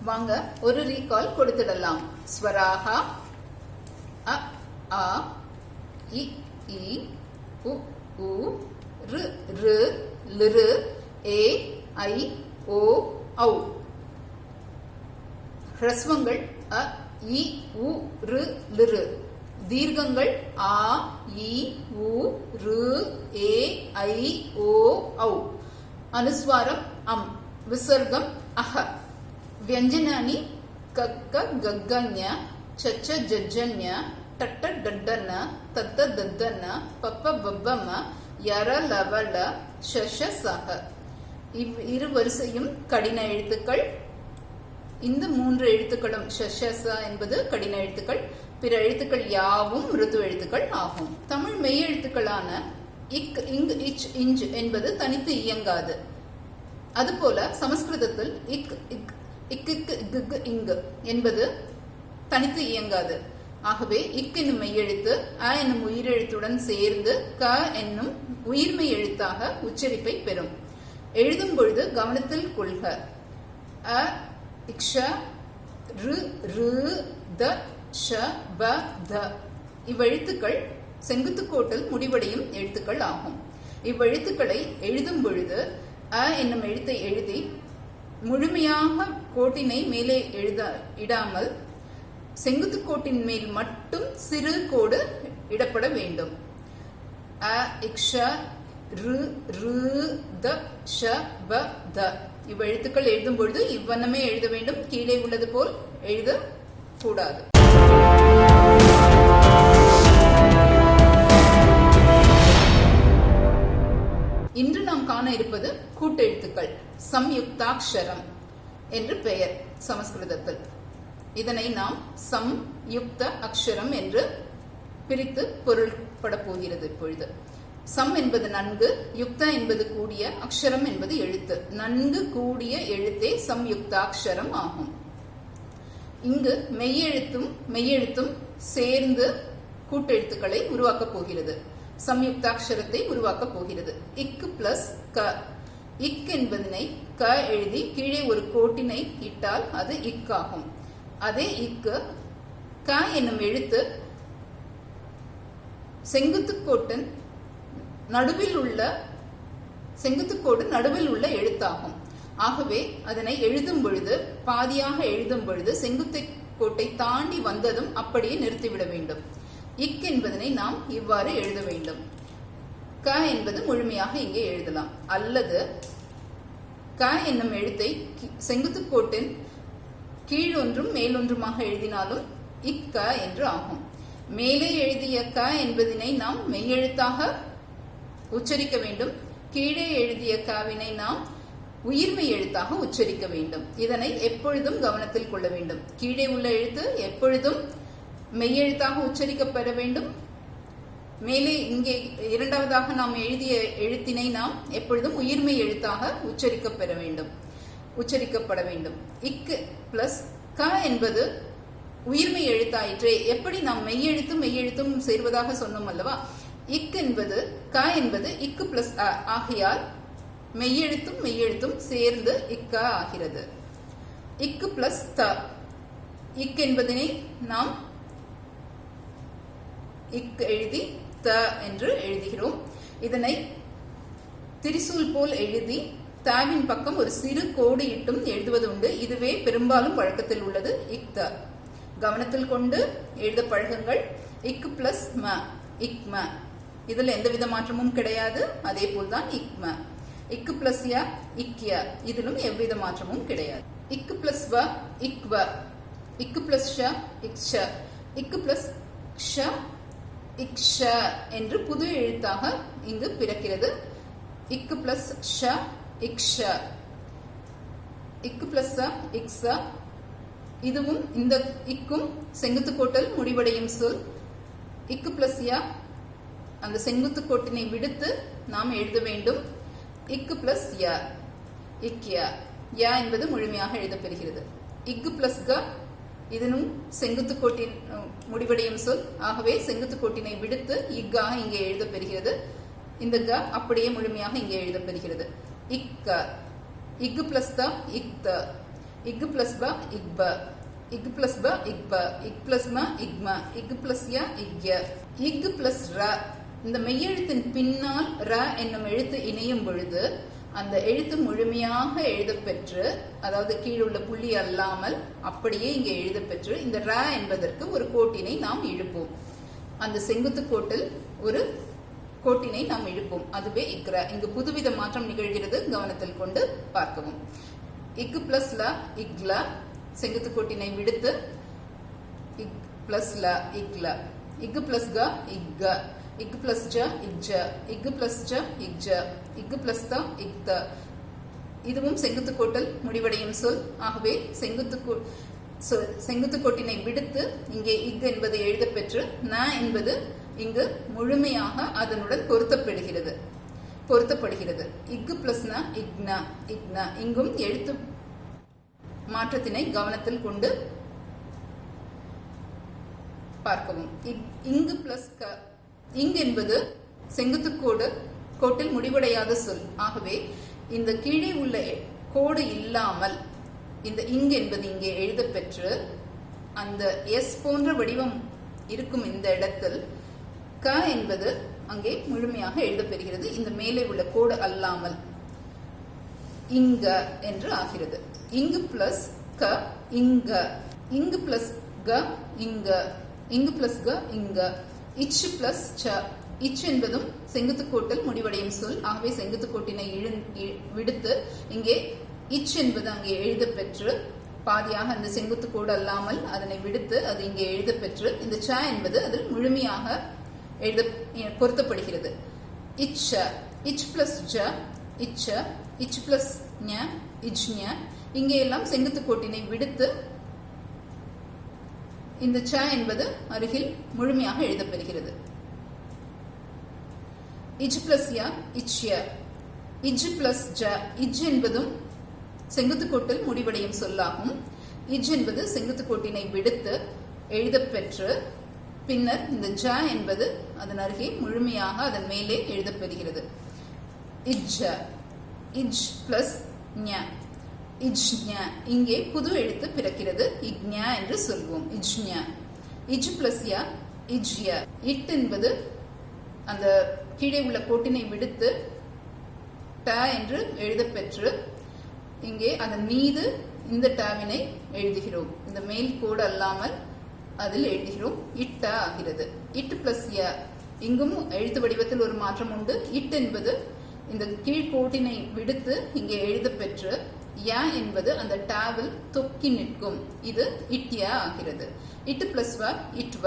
வாங்க ஒரு ரீகால் கொடுத்துடலாம். ஸ்வராகா அ ஆ இ ஈ உ ஊ ரு ரு லிரு ஏ ஐ ஓ ஔ. ஹ்ரஸ்வங்கள் அ இ உ ரு லிரு. தீர்க்கங்கள் ஆ இ உ ரு ஏ ஐ ஓ ஔ. அனுஸ்வாரம் அம். விசர்க்கம் அஹ. ವ್ಯಂಜನಾನಿ ಕಕ್ಕ ಗಗ್ಗನ್ಯ ಚಚ್ಚ ಜಜ್ಜನ್ಯ ಟಟ್ಟ ಡಡ್ಡನ್ನ ತತ್ತ ದದ್ದನ್ನ ಪಪ್ಪ ಬಬ್ಬಮ್ಮ ಯರ ಲವಳ ಶಶ சஹ. இரு வரிசையும் கடின எழுத்துக்கள். இந்த மூன்று எழுத்துக்களும் ஷஷ என்பது கடின எழுத்துக்கள். பிற எழுத்துக்கள் யாவும் மிருது எழுத்துக்கள் ஆகும். தமிழ் மெய் எழுத்துக்களான இக் இங் இச் இஞ்ச் என்பது தனித்து இயங்காது. அதுபோல சமஸ்கிருதத்தில் இக் இக் இக்கு இக்கு இங்கு என்பது தனித்து இயங்காது. ஆகவே இக் என்னும் மெய்யெழுத்து அ என்னும் உயிரெழுத்துடன் சேர்ந்து க என்னும் உயிர்மெய் எழுத்தாக உச்சரிப்பை பெறும். எழுதும் பொழுது கவனத்தில் கொள்க. அ இக்ஷ ரு ரு த ஷ ப த இவ்வெழுத்துக்கள் செங்குத்துக்கோட்டில் முடிவடையும் எழுத்துக்கள் ஆகும். இவ்வெழுத்துக்களை எழுதும் பொழுது அ என்னும் எழுத்தை எழுதி முழுமையாக கோட்டினை மேலே இடாமல் செங்குத்து கோட்டின் மேல் மட்டும் சிறு கோடு இடப்பட வேண்டும். அ இக்ஷ ரு ரு த ஷ ப த இவ்வெழுத்துக்கள் எழுதும் பொழுது இவ்வண்ணமே எழுத வேண்டும். கீழே உள்ளது போல் எழுத கூடாது. இன்று நாம் காண இருப்பது கூட்டெழுத்துக்கள். சம்யுக்தாக்ஷரம் என்று பெயர் சமஸ்கிருதத்தில். இதனை நாம் சம்யுக்த அக்ஷரம் என்று பிரித்து பொருள்பட போகிறது. இப்பொழுது சம் என்பது நன்கு, யுக்த என்பது கூடிய, அக்ஷரம் என்பது எழுத்து. நன்கு கூடிய எழுத்தே சம்யுக்தாக்ஷரம் ஆகும். இங்கு மெய்யெழுத்தும் சேர்ந்து கூட்டெழுத்துக்களை உருவாக்கப் போகிறது. சம்யுக்தாக்ஷரத்தை உருவாக்கப் போகிறது. இக்கு பிளஸ் க. இக் என்பதனை க எழுதி கீழே ஒரு கோட்டினை இட்டால் அது இக் ஆகும். அதே இக்கு க என்னும் எழுத்து செங்குத்துக்கோடு நடுவில் உள்ள எழுத்தாகும். ஆகவே அதனை எழுதும் பொழுது பாதியாக எழுதும் பொழுது செங்குத்து கோட்டை தாண்டி வந்ததும் அப்படியே நிறுத்திவிட வேண்டும். இக் என்பதனை நாம் இவ்வாறு எழுத வேண்டும். க என்பது முழுமையாக இங்கே எழுதலாம். அல்லது க என்னும் எழுத்தை செங்குத்து கோட்டின் கீழொன்றும் மேலொன்றுமாக எழுதினாலும் இக்க என்று ஆகும். மேலே எழுதிய க என்பதனை நாம் மெய்யெழுத்தாக உச்சரிக்க வேண்டும். கீழே எழுதிய கவினை நாம் உயிர்மெய் எழுத்தாக உச்சரிக்க வேண்டும். இதனை எப்பொழுதும் கவனத்தில் கொள்ள வேண்டும். கீழே உள்ள எழுத்து எப்பொழுதும் மெய்யெழுத்தாக உச்சரிக்கப்பட வேண்டும். மேலே இங்கே இரண்டாவதாக நாம் எழுதிய எழுத்தினை நாம் எப்பொழுதும் உயிர்மெய் எழுத்தாக உச்சரிக்கப்பட வேண்டும். இக்கு பிளஸ் க என்பது உயிர்மெய் எழுத்தாயிற்றே. எப்படி நாம் மெய்யெழுத்தும் சேர்வதாக சொன்னோம் அல்லவா? இக் என்பது க என்பது இக்கு பிளஸ் அ ஆகையால் மெய்யெழுத்தும் சேர்ந்து இக்க ஆகிறது. இக்கு பிளஸ் த. இக் என்பதனை நாம் இக் எழுதி த என்று எழுதுகிறோம். இதனை திரிசூல் போல் எழுதி தாவின் பக்கம் ஒரு சிறு கோடு இட்டும் எழுதுவது உண்டு. இதுவே பெரும்பாலும் வழக்கத்தில் உள்ளது. இக் த. கவனத்தில் கொண்டு எழுத பழகுங்கள். இக் பிளஸ் ம, இக் ம. இதில் எந்தவித மாற்றமும் கிடையாது. அதே போல்தான் இக் ம. இக்கு பிளஸ் ய, இக்ய. இதிலும் எவ்வித மாற்றமும் கிடையாது. இக்கு பிளஸ் வ, இக் வ. இக்கு பிளஸ் ஷ, இக்ஷ. இக்கு பிளஸ் ஷ, இக்ஷ என்று புது எழுத்தாக இங்கு பிறக்கிறது. இக்கு பிளஸ் ஷ, இக்ஷ. இக்கு பிளஸ் ச, இக்ஸ. இதுவும் இந்த இக்கும் செங்குத்துக்கோட்டில் முடிவடையும் சொல். இக்கு பிளஸ் ய, அந்த செங்குத்துக்கோட்டினை விடுத்து நாம் எழுத வேண்டும். இக்கு பிளஸ் ய, இக்ய. ய என்பது முழுமையாக எழுதப்பெறுகிறது. இக்கு பிளஸ் க. இதனும் செங்குத்துக்கோட்டின் முடிவடையும் சொல். ஆகவே செங்குத்துக்கோட்டினை விடுத்து இக்காக இங்கே எழுதப்பெறுகிறது. இந்த க அப்படியே முழுமையாக இங்கே எழுதப்பெறுகிறது. இக்க. இக்கு பிளஸ் த, இக்த. இக் பிளஸ் ப இக்ப, இக் பிளஸ் ப இக்ப, இக் பிளஸ் ம இக்ம, இக் பிளஸ் ய இக்ய. இக் பிளஸ் ர, இந்த மெய்யெழுத்தின் பின்னால் ர என்னும் எழுத்து இணையும் பொழுது அந்த எழுத்து முழுமையாக எழுதப்பெற்று, அதாவது கீழுள்ள புள்ளி அல்லாமல் அப்படியே இங்கே எழுதப்பெற்று இந்த ர என்பதற்கு ஒரு கோட்டினை நாம் இழுப்போம். அந்த செங்குத்து கோட்டில் ஒரு கோட்டினை நாம் இழுப்போம். அதுவே இக்ர. இங்கு புதுவித மாற்றம் நிகழ்கிறது, கவனத்தில் கொண்டு பார்க்கவும். இக் பிளஸ் ல இக்ல, செங்குத்து கோட்டினை விடுத்து இக் பிளஸ் ல இக்ல. இக் பிளஸ் க இக்க, இக் பிளஸ் ஜ இக்ஜ, இக் பிளஸ் ஜ இக்ஜ, இக் பிளஸ் த இக்த. இதுவும் செங்குத்து கோட்டில் முடிவடையும் சொல். ஆகவே செங்குத்து கோட்டினை விடுத்து இங்கே இக் என்பது எழுதப்பெற்று ந என்பது இங்கு முழுமையாக அதனுடன் பொருத்தப்படுகிறது. இக்கு பிளஸ் ந இக்ன, இக்ன. இங்கும் எழுத்து மாற்றத்தினை கவனத்தில் கொண்டு பார்க்கவும். இங்கு பிளஸ் க, இங்கு என்பது செங்குத்து கோட்டில் முடிவடையாத சொல். ஆகவே இந்த கீழே உள்ள கோடு இல்லாமல் இந்த இங்கு என்பது இங்கே எழுதப்பெற்று அந்த எஸ் போன்ற வடிவம் இருக்கும் இந்த இடத்தில் க என்பது அங்கே முழுமையாக எழுதப்பெறுகிறது. இந்த மேலே உள்ள கோடு அல்லாமல் இங்க என்று ஆகிறது. இங்கு பிளஸ் க இங்க, இங்கு பிளஸ் க இங்க, இங்கு பிளஸ் க இங்க. இச் பிளஸ் ச, இச் என்பதும் செங்குத்து கோட்டில் முடிவடையும் சொல். ஆகவே செங்குத்து கோட்டினை விடுத்து இங்கே இச் என்பது அங்கே எழுதப்பெற்று பாதியாக அந்த செங்குத்து கோடு அல்லாமல் அதனை விடுத்து அது இங்கே எழுதப்பெற்று இந்த ச என்பது அதில் முழுமையாக பொருத்தப்படுகிறது. இச்ச, இச் பிளஸ் ஜ இச்ச, இச் பிளஸ் ஞ இஜ்ஞ. இங்கே எல்லாம் செங்குத்து கோட்டினை விடுத்து இந்த ச என்பது அருகில் முழுமையாக எழுதப்பெறுகிறது. இஜ் பிளஸ் ய இச்ய, இஜ் பிளஸ் ஜ, இஜ் என்பதும் செங்குத்து கோட்டில் முடிவடையும் சொல்லாகும். இஜ் என்பது செங்குத்து கோட்டினை விடுத்து எழுதப்பெற்று பின்னர் இந்த ஜ என்பது அதன் அருகே முழுமையாக அதன் மேலே எழுதப்பெறுகிறது. இஜ்ஜ, இஜ் பிளஸ் ஞ, இஜ்ஞ. இங்கே புது எழுத்து பிறக்கிறது, இக்ஞ என்று சொல்வோம். இஜ்ஞ. இஜ் பிளஸ் ய இஜ்ய. இட் என்பது அந்த கீழே உள்ள கோட்டினை விடுத்து ட என்று எழுதப்பெற்று இங்கே அதன் மீது இந்த டவினை எழுதுகிறோம். இந்த மேல் கோடு அல்லாமல் அதில் எழுதுகிறோம். இட்ட ஆகிறது. இட் பிளஸ் ய. இங்கும் எழுத்து வடிவத்தில் ஒரு மாற்றம் உண்டு. இட் என்பது இந்த கீழ்கோட்டினை விடுத்து இங்கே எழுதப்பெற்று ய என்பது அந்த டாவில் தொக்கி நிற்கும். இது இட்ய ஆகிறது. இட் பிளஸ் வ இட்வ,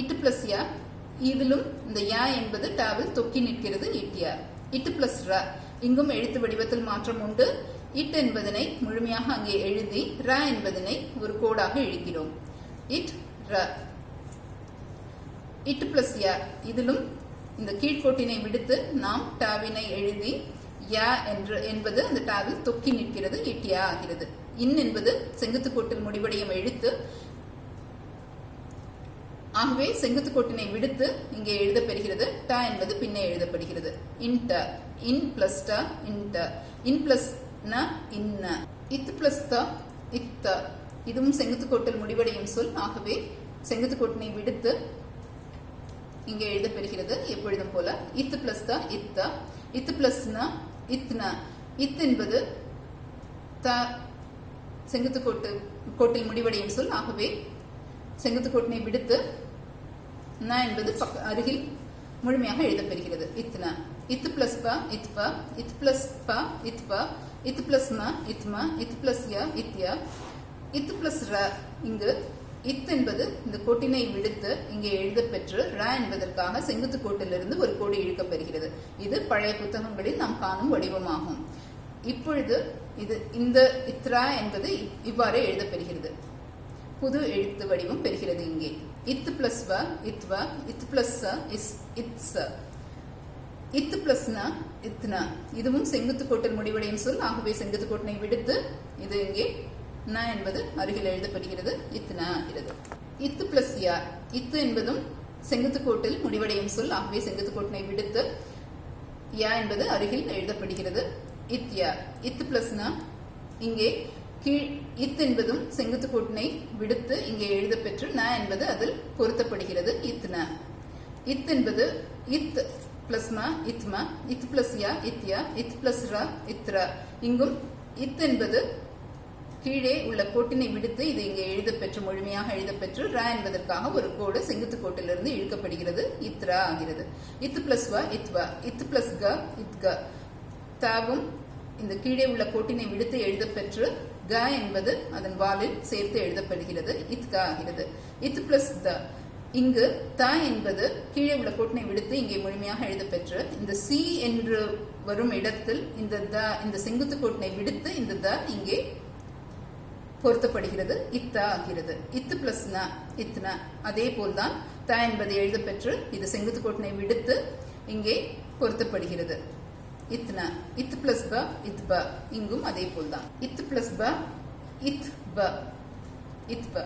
இட் பிளஸ் ய. இதிலும் இந்த ய என்பது டாவில் தொக்கி நிற்கிறது, இட்ய. இட் பிளஸ் ர. இங்கும் எழுத்து வடிவத்தில் மாற்றம் உண்டு. இட் என்பதனை முழுமையாக அங்கே எழுதி ர என்பதனை ஒரு கோடாக இழுக்கிறோம். இட் ர. இட் பிளஸ் ய. இதிலும் இந்த கீழ்கோட்டினை விடுத்து நாம் டாவினை எழுதி ய என்பது அந்த டாவில் தொக்கி நிற்கிறது, இட்யா ஆகிறது. இன் என்பது செங்குத்து கோட்டில் முடிவடையும் எழுத்து. ஆகவே செங்குத்து கோட்டினை விடுத்து இங்கே எழுதப்பெறுகிறது. ட என்பது பின்னே எழுதப்படுகிறது. இன்ட, இன் பிளஸ் ட இன்ட, இன் பிளஸ் ந இன்ன. இத் பிளஸ் த இத்த. இதுவும் செங்குத்து கோட்டில் முடிவடையும் சொல். ஆகவே செங்குத்து கோட்டினை விடுத்து இங்கே எழுதப்பெறுகிறது எப்பொழுதும் போல. இத் பிளஸ் த இத்த, இத் பிளஸ் ந இத்ன. இத் என்பது த செங்குத்து கோட்டில் முடிவடையும் சொல். ஆகவே செங்குத்து கோட்டினை விடுத்து ந என்பது அருகில் முழுமையாக எழுதப்பெறுகிறது. இத்ன. இத் பிளஸ் ப இத்ப, இத் பிளஸ் ப இத்ப, இத் பிளஸ் ம இத்ம, இத் பிளஸ் ய இத்ய, இத் பிளஸ் ர. இங்கு இத் என்பது இந்த கோட்டினை விடுத்து இங்கே எழுதப்பெற்று ர என்பதற்காக செங்குத்து கோட்டிலிருந்து ஒரு கோடு இழுக்கப்பெறுகிறது. இது பழைய புத்தகங்களில் நாம் காணும் வடிவமாகும். இப்பொழுது இந்த இத்ரா என்பது இவ்வாறு எழுதப்பெறுகிறது. புது எழுத்து வடிவம் பெறுகிறது. இங்கே இத் பிளஸ் வ இத்வ, இத் பிளஸ் ச இத்ஸ, இத் பிளஸ் ந இத்ன. இதுவும் செங்குத்து கோட்டில் முடிவடையும் சொல். ஆகவே செங்குத்து கோட்டினை விடுத்து இது இங்கே ந என்பது அருகில் எழுதப்படுகிறது, இத்ன ஆகிறது. இத் பிளஸ் ய. இத்து என்பதும் செங்குத்து கோட்டில் முடிவடையும் சொல். ஆகவே செங்குத்து கோட்டினை விடுத்து ய என்பது அருகில் எழுதப்படுகிறது, இத்ய. இத் பிளஸ் ந இங்கே கீழ் இத் என்பதும் செங்குத்து கோட்டினை விடுத்து இங்கே எழுத பெற்று ந என்பது அதில் பொருத்தப்படுகிறது. இத்ன. இத் என்பது இத் பிளஸ் ம இத்ம, இத் பிளஸ் யா இத்யா, இத் பிளஸ் ர இத்ர. இங்கும் இத் என்பது கீழே உள்ள கோட்டினை விடுத்து இது இங்கே எழுத பெற்று முழுமையாக எழுத பெற்று ர என்பதற்காக ஒரு கோடு செங்குத்து கோட்டிலிருந்து இழுக்கப்படுகிறது. இத்ரா ஆகிறது. இத் பிளஸ் வ இத்வ, இத் பிளஸ் க இத்க. தாவும் இந்த கீழே உள்ள கோட்டினை விடுத்து எழுத பெற்று க என்பது அதன் வாலில் சேர்த்து எழுதப்படுகிறது. இத்கா ஆகிறது. இத் பிளஸ் த. இங்கு த என்பது கீழே உள்ள கோட்டினை விடுத்து இங்கே முழுமையாக எழுத பெற்று இந்த சி என்று வரும் இடத்தில் இந்த செங்குத்து கோட்டினை விடுத்து இந்த த இங்கே பொருத்தப்படுகிறது. இத்தா ஆகிறது. இத்து பிளஸ் ந இத்ன. அதே போல்தான் த என்பது எழுத பெற்று இது செங்குத்து கோட்டினை விடுத்து இங்கே பொருத்தப்படுகிறது. இத்ன. இத் பிளஸ் ப இத் ப. இங்கும் அதே போல்தான். இத் பிளஸ் ப இத் ப இத் ப.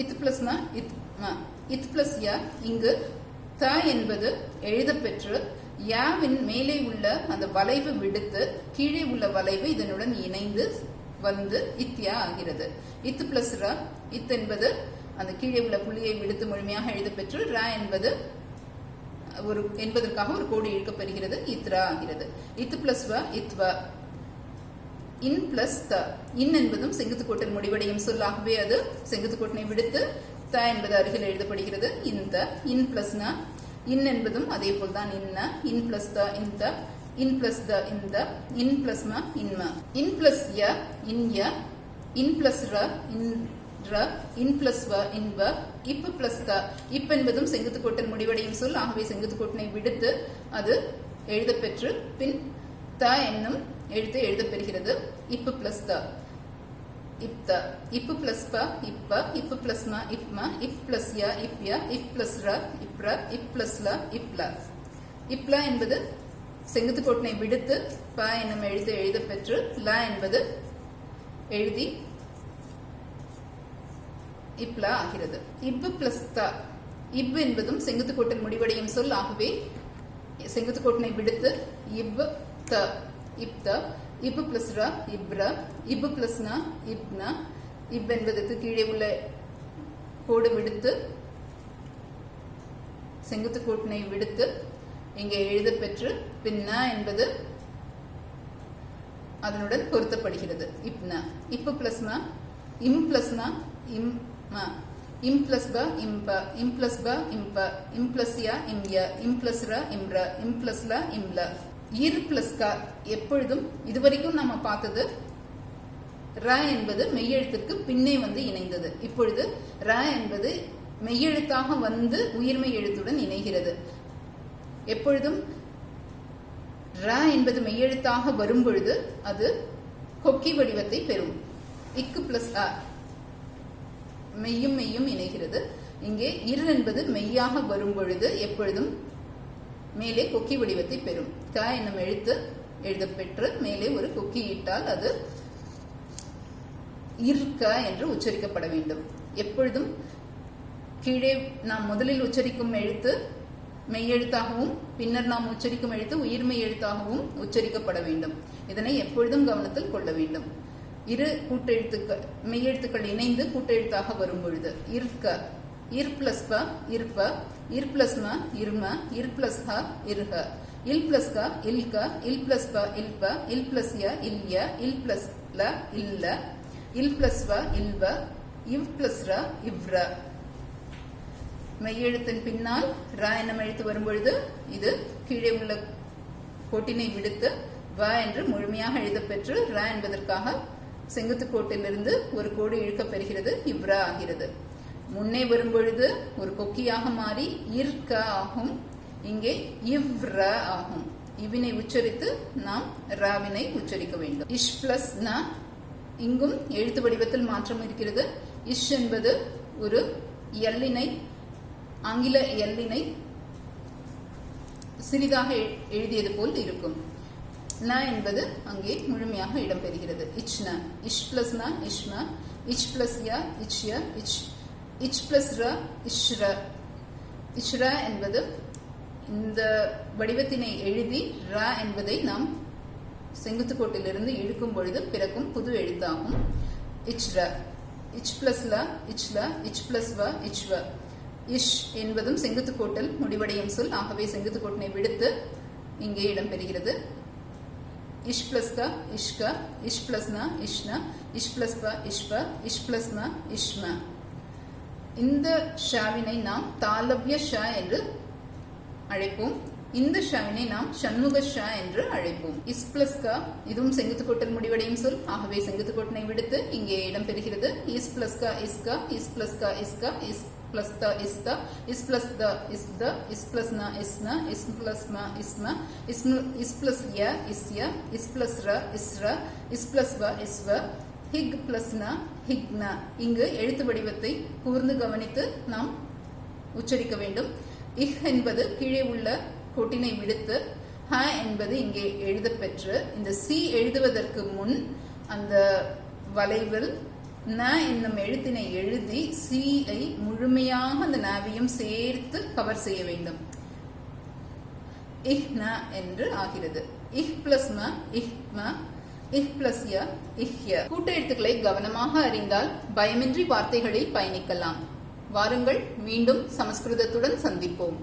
இத் பிளஸ் ம இத் ம. இத் பிளஸ் ய. இங்கு த என்பது எழுத பெற்று யாவின் மேலே உள்ள அந்த வளைவு விடுத்து கீழே உள்ள வளைவு இதனுடன் இணைந்து வந்து இத்யா ஆகிறது. இத் பிளஸ் ர. இத் என்பது அந்த கீழே உள்ள புள்ளியை விடுத்து முழுமையாக எழுத பெற்று ர என்பது என்பதற்காக ஒரு கோடு இழுக்கப்பெறுகிறது. இத்ரா ஆகிறது. இத் பிளஸ் வ இத்வ. இன் பிளஸ் த. இன் என்பதும் செங்குத்து கோட்டில் முடிவடையும் சொல்லாகவே அது செங்குத்து கோட்டினை விடுத்து த என்பது அருகில் எழுதப்படுகிறது. இந்த இன் பிளஸ் ந. இன் என்பதும் அதே போல்தான் இன்ன. இன் பிளஸ் த இந்த. இன் பிளஸ் த இந்த. இன் பிளஸ் ம இன்ம. இன் பிளஸ் ய இன் ய. இன் பிளஸ் ர இன் ர. இன் பிளஸ் வ இன்வ. இப் பிளஸ் த. இப் என்பதும் செங்குத்து கோட்டில் முடிவடையும் சொல் ஆகவே செங்குத்து கோட்டினை விடுத்து அது எழுத பெற்று பின் த என்னும் எழுத்து எழுதப்பெறுகிறது. இப் பிளஸ் த இப்த. இப் பிளஸ் ப இப்ப. இப் பிளஸ் ம இப்ம. இப் பிளஸ் ய இப்ய. இப் பிளஸ் ர இப்ர. இப் பிளஸ் ல இப்ல. இப்ல என்பது செங்குத்து கோட்டினை விடுத்து ப என்னும் எழுத்து எழுத பெற்று ல என்பது எழுதி இப்ல ஆகிறது. இப் பிளஸ் த. இப் என்பதும் செங்குத்து கோட்டில் முடிவடையும் சொல் ஆகவே செங்குத்து கோட்டினை விடுத்து இப் த இப்த. இப் பிளஸ் ர இப்ர. இப் பிளஸ் ந இப்ன. இப் என்பதற்கு கீழே உள்ள கோடு விடுத்து செங்குத்து கோட்டினை விடுத்து இங்கே எழுத பெற்று பின்ன என்பது அதனுடன் பொருத்தப்படுகிறது. இப்ன. இப் பிளஸ் ம இம் பிளஸ் ம இம் ம. இம் பிளஸ் ப இம்ப. இம் பிளஸ் ப இம்ப. இம் பிளஸ் ய இம்ய. இம் பிளஸ் ர இம்ர. இம் பிளஸ் ல இம்ல. இர் பிளஸ் க. எப்பொழுதும் இதுவரைக்கும் நம்ம பார்த்தது ர என்பது மெய்யெழுத்திற்கு பின்னே வந்து இணைந்தது. இப்பொழுது ர என்பது மெய்யெழுத்தாக வந்து உயிர்மெய் எழுத்துடன் இணைகிறது. எப்பொழுதும் ர என்பது மெய்யெழுத்தாக வரும் பொழுது அது கொக்கி வடிவத்தை பெறும். இக்கு பிளஸ் அ. மெய்யும் மெய்யும் இணைகிறது. இங்கே இர் என்பது மெய்யாக வரும் பொழுது எப்பொழுதும் மேலே கொக்கி வடிவத்தை பெறும். க என்னும் எழுத்து எழுதப்பெற்று மேலே ஒரு கொக்கி இட்டால் அது இர்க என்று உச்சரிக்கப்பட வேண்டும். எப்பொழுதும் கீழே நாம் முதலில் உச்சரிக்கும் எழுத்து மெய்யெழுத்தாகவும் பின்னர் நாம் உச்சரிக்கும் எழுத்து உயிர்மெய் எழுத்தாகவும் உச்சரிக்கப்பட வேண்டும். இதனை எப்பொழுதும் கவனத்தில் கொள்ள வேண்டும். இரு கூட்டெழுத்துக்கள் மெய்யெழுத்துக்கள் இணைந்து கூட்டெழுத்தாக வரும் பொழுது இர்க. இர் பிளஸ் ப இருப்ப. இர் பிளஸ் ம இரும. இர் பிளஸ் ஹ இருஹ. இல் பிளஸ் க இல்க. இல் பிளஸ் ப இல்ப. இல் பிளஸ் ய இல்ய. இல் பிளஸ் ல இல்ல. இல் பிளஸ் வ இல்வ. இவ் பிளஸ் ர இவ்ர. மெய்யெழுத்தின் பின்னால் ர என்னும் எழுத்து வரும்பொழுது இது கீழே உள்ள கோட்டினை விடுத்து வ என்று முழுமையாக எழுதப்பெற்று ர என்பதற்காக செங்குத்து கோட்டிலிருந்து ஒரு கோடு இழுக்கப் பெறுகிறது. இவ்ர ஆகிறது. முன்னே வரும்பொழுது ஒரு கொக்கியாக மாறி இர்க ஆகும். இங்கே இவ்ர ஆகும். இவ்வினை உச்சரித்து நாம் ராவினை உச்சரிக்க வேண்டும். இஷ் பிளஸ் ந. இங்கும் எழுத்து வடிவத்தில் மாற்றம் இருக்கிறது. இஷ் என்பது ஒரு எல்லினை ஆங்கில எல்லினை சிறிதாக எழுதியது போல் இருக்கும். ந என்பது அங்கே முழுமையாக இடம்பெறுகிறது. இச்ன. இஷ் பிளஸ் ந இஷ்ம. இச் பிளஸ் ய இச்ய. இச் பிளஸ் ர இஷ்ர. இஷ்ர என்பது இந்த வடிவத்தினை எழுதி ர என்பதை நாம் செங்குத்து கோட்டிலிருந்து இழுக்கும் பொழுது பிறக்கும் புது எழுத்தாகும். இச்ர, இச் பிளஸ் ல, இச்ல, இச் பிளஸ் வ, இச்வ. இஷ் என்பதும் செங்குத்து கோட்டில் முடிவடையும் சொல். ஆகவே செங்குத்து கோட்டினை விடுத்து இங்கே இடம்பெறுகிறது. இஷ் பிளஸ் க, இஷ்க, இஷ் பிளஸ் ந, இஷ்ன, இஷ் பிளஸ் ப, இஷ்ப, இஷ் பிளஸ் ம, இஷ்ம. இந்த ஷாவினை நாம் தாளவ்ய ஷ என்று அழைப்போம். இந்த ஷாவினை நாம் ஷண்முக ஷ என்று அழைப்போம். இஸ் பிளஸ் க, இதுவும் செங்குத்து கோட்டில் முடிவடையும் சொல். ஆகவே செங்குத்து கோட்டினை விடுத்து இங்கே இடம்பெறுகிறது. இஸ் பிளஸ் க, இஸ்க, இஸ் பிளஸ் க, இஸ்க, இஸ் பிளஸ் த, இஸ்த, இஸ் பிளஸ் த, இஸ்த, இஸ் பிளஸ் ந, இஸ்ன, இஸ் பிளஸ் ம, இஸ்ம, இஸ் பிளஸ் ய, இஸ்ய, இஸ் பிளஸ் ர, இஸ்ர, இஸ் பிளஸ் வ, இஸ்வ. ஹிக் பிளஸ் ந, ஹிக்ன. இங்கு எழுத்து வடிவத்தை கூர்ந்து கவனித்து நாம் உச்சரிக்க வேண்டும். இஹ் என்பது கீழே உள்ள கோட்டினை விடுத்து ஹ என்பது இங்கே எழுதப்பெற்று இந்த சி எழுதுவதற்கு முன் அந்த வளைவில் ந என்னும் எழுத்தினை எழுதி சியை முழுமையாக அந்த நாவையும் சேர்த்து கவர் செய்ய வேண்டும். இஹ் ந என்று ஆகிறது. இஹ் பிளஸ் ம, இஹ்ம, இஹ் பிளஸ் ய, இஹ்ய. கூட்டு எழுத்துக்களை கவனமாக அறிந்தால் பயமின்றி வார்த்தைகளில் பயணிக்கலாம். வாருங்கள், மீண்டும் சமஸ்கிருதத்துடன் சந்திப்போம்.